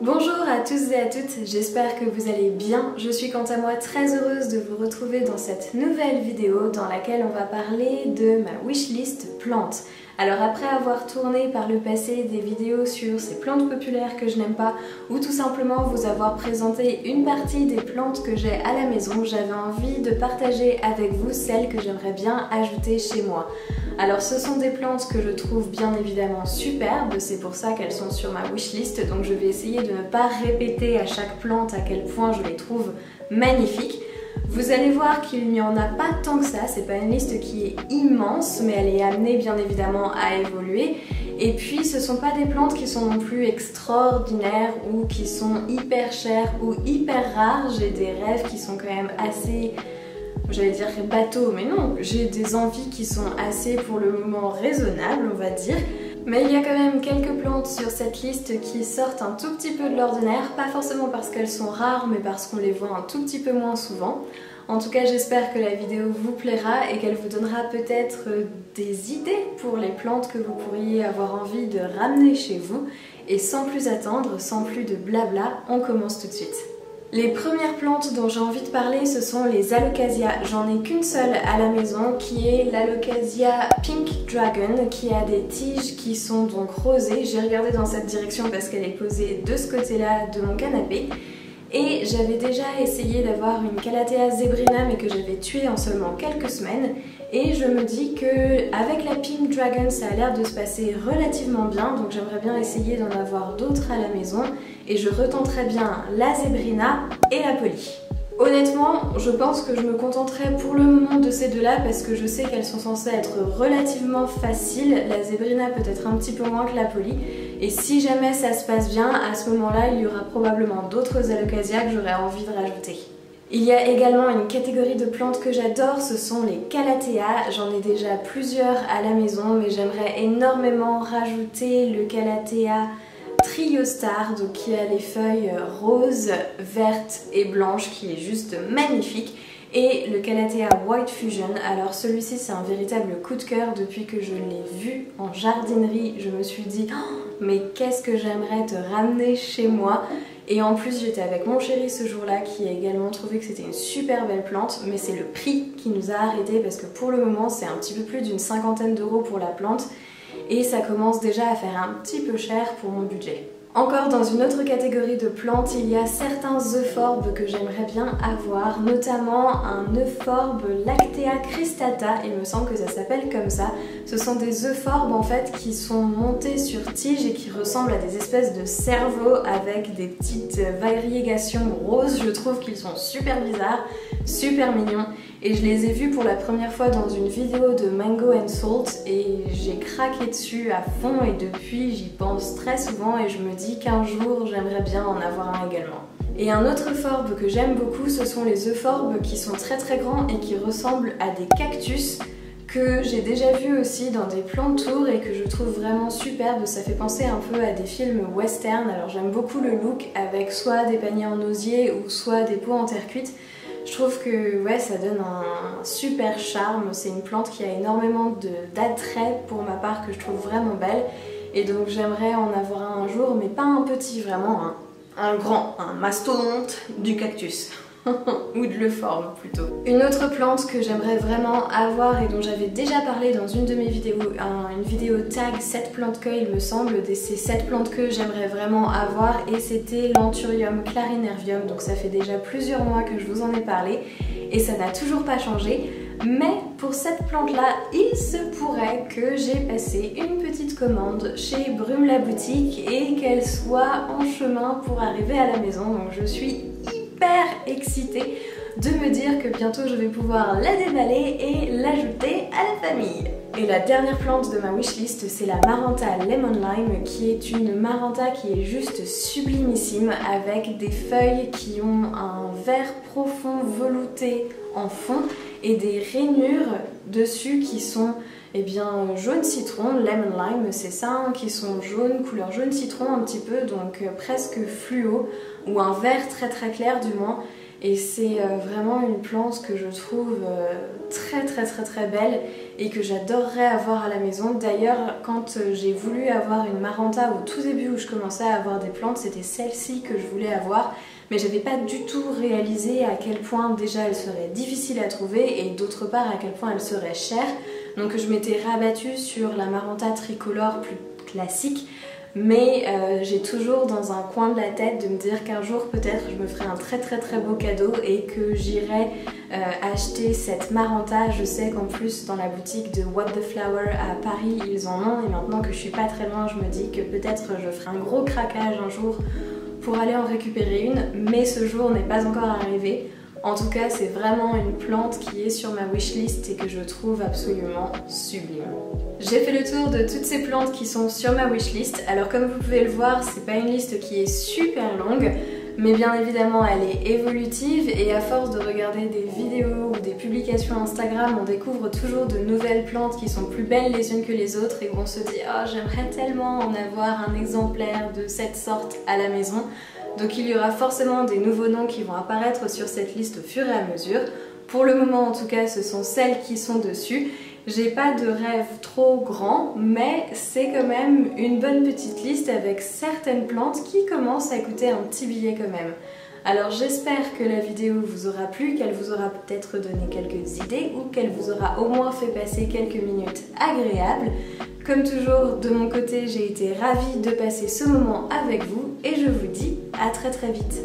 Bonjour à tous et à toutes, j'espère que vous allez bien. Je suis quant à moi très heureuse de vous retrouver dans cette nouvelle vidéo dans laquelle on va parler de ma wishlist plantes. Alors après avoir tourné par le passé des vidéos sur ces plantes populaires que je n'aime pas ou tout simplement vous avoir présenté une partie des plantes que j'ai à la maison, j'avais envie de partager avec vous celles que j'aimerais bien ajouter chez moi. Alors ce sont des plantes que je trouve bien évidemment superbes, c'est pour ça qu'elles sont sur ma wishlist, donc je vais essayer de ne pas répéter à chaque plante à quel point je les trouve magnifiques. Vous allez voir qu'il n'y en a pas tant que ça, c'est pas une liste qui est immense, mais elle est amenée bien évidemment à évoluer. Et puis ce sont pas des plantes qui sont non plus extraordinaires ou qui sont hyper chères ou hyper rares. J'ai des rêves qui sont quand même assez, j'allais dire bateau, mais non, j'ai des envies qui sont assez pour le moment raisonnables, on va dire. Mais il y a quand même quelques plantes sur cette liste qui sortent un tout petit peu de l'ordinaire, pas forcément parce qu'elles sont rares, mais parce qu'on les voit un tout petit peu moins souvent. En tout cas, j'espère que la vidéo vous plaira et qu'elle vous donnera peut-être des idées pour les plantes que vous pourriez avoir envie de ramener chez vous. Et sans plus attendre, sans plus de blabla, on commence tout de suite. Les premières plantes dont j'ai envie de parler, ce sont les alocasias. J'en ai qu'une seule à la maison qui est l'alocasia Pink Dragon qui a des tiges qui sont donc rosées. J'ai regardé dans cette direction parce qu'elle est posée de ce côté-là de mon canapé. Et j'avais déjà essayé d'avoir une Calathea zebrina mais que j'avais tuée en seulement quelques semaines. Et je me dis que avec la Pink Dragon ça a l'air de se passer relativement bien, donc j'aimerais bien essayer d'en avoir d'autres à la maison. Et je retenterai bien la zebrina et la poly. Honnêtement, je pense que je me contenterai pour le moment de ces deux-là parce que je sais qu'elles sont censées être relativement faciles. La zebrina peut-être un petit peu moins que la poly. Et si jamais ça se passe bien, à ce moment-là, il y aura probablement d'autres alocasias que j'aurais envie de rajouter. Il y a également une catégorie de plantes que j'adore, ce sont les Calathea. J'en ai déjà plusieurs à la maison, mais j'aimerais énormément rajouter le Calathea Trio Star, donc qui a les feuilles roses, vertes et blanches, qui est juste magnifique. Et le Calathea White Fusion, alors celui-ci c'est un véritable coup de cœur depuis que je l'ai vu en jardinerie. Je me suis dit oh, mais qu'est-ce que j'aimerais te ramener chez moi. Et en plus j'étais avec mon chéri ce jour-là qui a également trouvé que c'était une super belle plante, mais c'est le prix qui nous a arrêtés parce que pour le moment c'est un petit peu plus d'une cinquantaine d'euros pour la plante et ça commence déjà à faire un petit peu cher pour mon budget. Encore dans une autre catégorie de plantes, il y a certains euphorbes que j'aimerais bien avoir, notamment un euphorbes Lactea cristata, il me semble que ça s'appelle comme ça. Ce sont des euphorbes en fait qui sont montés sur tige et qui ressemblent à des espèces de cerveaux avec des petites variégations roses. Je trouve qu'ils sont super bizarres, super mignons. Et je les ai vus pour la première fois dans une vidéo de Mango and Salt et j'ai craqué dessus à fond et depuis j'y pense très souvent et je me dis qu'un jour j'aimerais bien en avoir un également. Et un autre euphorbes que j'aime beaucoup, ce sont les euphorbes qui sont très très grands et qui ressemblent à des cactus que j'ai déjà vu aussi dans des plans de tour et que je trouve vraiment superbe. Ça fait penser un peu à des films western, alors j'aime beaucoup le look avec soit des paniers en osier ou soit des pots en terre cuite. Je trouve que ouais, ça donne un super charme, c'est une plante qui a énormément d'attrait pour ma part que je trouve vraiment belle et donc j'aimerais en avoir un jour mais pas un petit, vraiment un grand, un mastodonte du cactus. Ou de l'euphorbes plutôt. Une autre plante que j'aimerais vraiment avoir et dont j'avais déjà parlé dans une de mes vidéos, une vidéo tag 7 plantes que il me semble, ces 7 plantes que j'aimerais vraiment avoir et c'était l'Anthurium clarinervium, donc ça fait déjà plusieurs mois que je vous en ai parlé et ça n'a toujours pas changé. Mais pour cette plante-là, il se pourrait que j'ai passé une petite commande chez Brume la boutique et qu'elle soit en chemin pour arriver à la maison, donc je suis hyper excitée de me dire que bientôt je vais pouvoir la déballer et l'ajouter à la famille. Et la dernière plante de ma wishlist, c'est la Maranta Lemon Lime, qui est une Maranta qui est juste sublimissime avec des feuilles qui ont un vert profond velouté en fond et des rainures dessus qui sont eh bien jaune citron, lemon lime, c'est ça, hein, qui sont jaunes, couleur jaune citron un petit peu, donc presque fluo, ou un vert très très clair du moins. et c'est vraiment une plante que je trouve très belle et que j'adorerais avoir à la maison. D'ailleurs, quand j'ai voulu avoir une Maranta au tout début où je commençais à avoir des plantes, c'était celle-ci que je voulais avoir, mais j'avais pas du tout réalisé à quel point déjà elle serait difficile à trouver et d'autre part à quel point elle serait chère. Donc je m'étais rabattue sur la Maranta tricolore plus classique, mais j'ai toujours dans un coin de la tête de me dire qu'un jour peut-être je me ferai un très beau cadeau et que j'irai acheter cette Maranta. Je sais qu'en plus dans la boutique de What the Flower à Paris ils en ont, et maintenant que je suis pas très loin je me dis que peut-être je ferai un gros craquage un jour pour aller en récupérer une, mais ce jour n'est pas encore arrivé. En tout cas, c'est vraiment une plante qui est sur ma wishlist et que je trouve absolument sublime. J'ai fait le tour de toutes ces plantes qui sont sur ma wishlist. Alors comme vous pouvez le voir, c'est pas une liste qui est super longue, mais bien évidemment elle est évolutive et à force de regarder des vidéos ou des publications Instagram, on découvre toujours de nouvelles plantes qui sont plus belles les unes que les autres et où on se dit « Oh, j'aimerais tellement en avoir un exemplaire de cette sorte à la maison ». Donc il y aura forcément des nouveaux noms qui vont apparaître sur cette liste au fur et à mesure. Pour le moment en tout cas, ce sont celles qui sont dessus. J'ai pas de rêve trop grand, mais c'est quand même une bonne petite liste avec certaines plantes qui commencent à coûter un petit billet quand même. Alors j'espère que la vidéo vous aura plu, qu'elle vous aura peut-être donné quelques idées ou qu'elle vous aura au moins fait passer quelques minutes agréables. Comme toujours, de mon côté, j'ai été ravie de passer ce moment avec vous et je vous dis à très vite.